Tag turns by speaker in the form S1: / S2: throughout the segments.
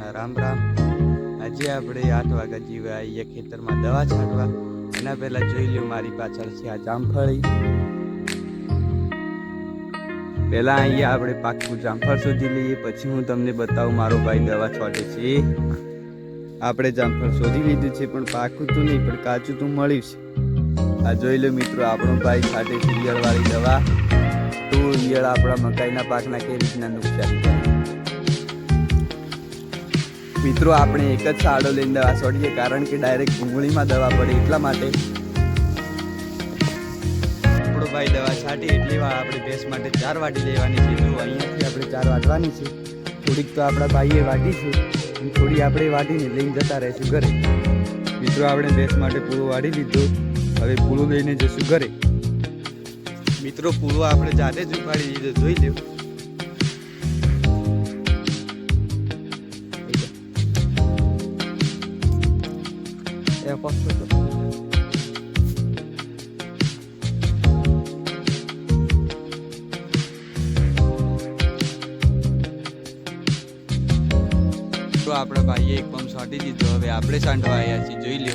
S1: સવારના રામ રામ। આજે આપણે 8 વાગ્યા જેવા આવીએ ખેતરમાં દવા છાંટવા। એના પહેલાં જોઈ લો મારી પાછળ છે આ જામફળી। પહેલાં અહીંયા આપણે પાકું જામફળ શોધી લઈએ, પછી હું તમને બતાવું મારો ભાઈ દવા છાંટે છે। આપણે જામફળ શોધી લીધું છે, પણ પાકું તો નહીં પણ કાચું તો મળ્યું છે। આ જોઈ લો મિત્રો, આપણો ભાઈ છાંટે છે ઈયળવાળી દવા। તો ઈયળ આપણા મકાઈના પાકના કઈ રીતના નુકસાન કરે। મિત્રો આપણે એક જ સાડો લઈને દવા છોડીએ, કારણ કે ડાયરેક્ટ ડુંગળીમાં દવા પડે એટલા માટે। આપણો ભાઈ દવા છાંટી એટલી વાર આપણે ભેંસ માટે 4 વાટી લેવાની છે। જો અહીંયાથી આપણે 4 વાટવાની છે, થોડીક તો આપણા ભાઈએ વાટી છે અને થોડી આપણે વાટીને લઈને જતા રહીશું ઘરે। મિત્રો આપણે ભેંસ માટે પૂળો વાળી લીધો, હવે પૂળો લઈને જશું ઘરે। મિત્રો પૂળો આપણે જાતે જ ઉપાડી લીધો, જોઈ લો। તો આપણા ભાઈએ એક પંપ છાંટી દીધો, હવે આપણે છાંટવા આવ્યા છીએ, જોઈ લો।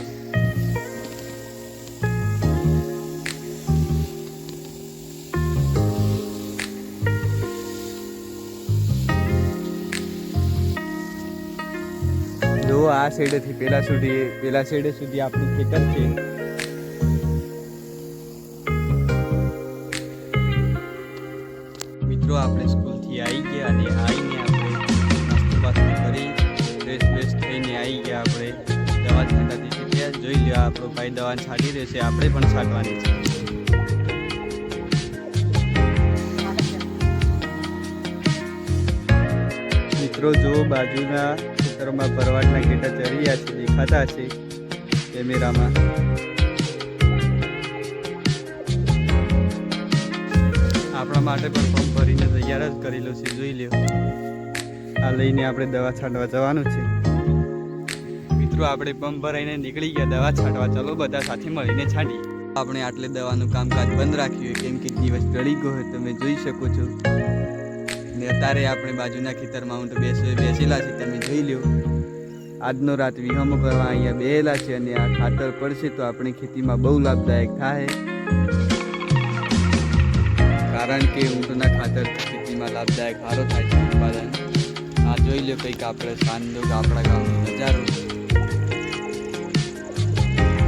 S1: જો આ સાઈડેથી પેલા સાઈડે સુધી આપણું ખેતર છે। મિત્રો આપણે સ્કૂલથી આવી ગયા અને આવીને આપણે નાસ્તો બાસ્તો કરી ફ્રેશ થઈને આવી ગયા। આપણે દવા છાંટાતી છે ત્યાં જોઈ લો, આપણો ભાઈ દવા છાંટી રહેશે, આપણે પણ છાંટવાની છે। મિત્રો જો બાજુના ખેતરમાં ભરવાડના ઘેટા ચરી રહ્યા છે, દેખાતા છે કેમેરામાં। આપણા માટે પણ પંપ ભરીને તૈયાર જ કરેલો છે, જોઈ લો। આ લઈને આપણે દવા છાંટવા જવાનું છે। મિત્રો આપણે પંપ ભરાઈને નીકળી ગયા દવા છાંટવા, ચલો બધા સાથે મળીને છાંટીએ। આપણે આટલે દવાનું કામકાજ બંધ રાખ્યું, કેમ કે દિવસ ઢળી ગયો હોય, તમે જોઈ શકો છો। ને અત્યારે આપણે બાજુના ખેતરમાં ઊંટ બેસેલા છે, તમે જોઈ લો। આજનો રાત વિહમો કરવા અહીંયા બેહેલા છે, અને આ ખાતર પડશે તો આપણી ખેતીમાં બહુ લાભદાયક થાય, કારણ કે ઊંટના ખાતર ખેતીમાં લાભદાયક સારો થાય છે ઉત્પાદન। આ જોઈ લો કંઈક આપણે સાંજનો આપણા ગામનો નજારો।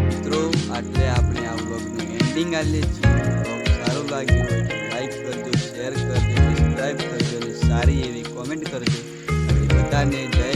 S1: મિત્રો આટલે આપણે આ વ્લોગનું એન્ડિંગ આવીએ છીએ। વ્લોગ સારો લાગ્યો હોય તો લાઈક કરજો, શેર કરજો, સબસ્ક્રાઈબ કરજો અને સારી એવી કોમેન્ટ કરજો। બધાને જય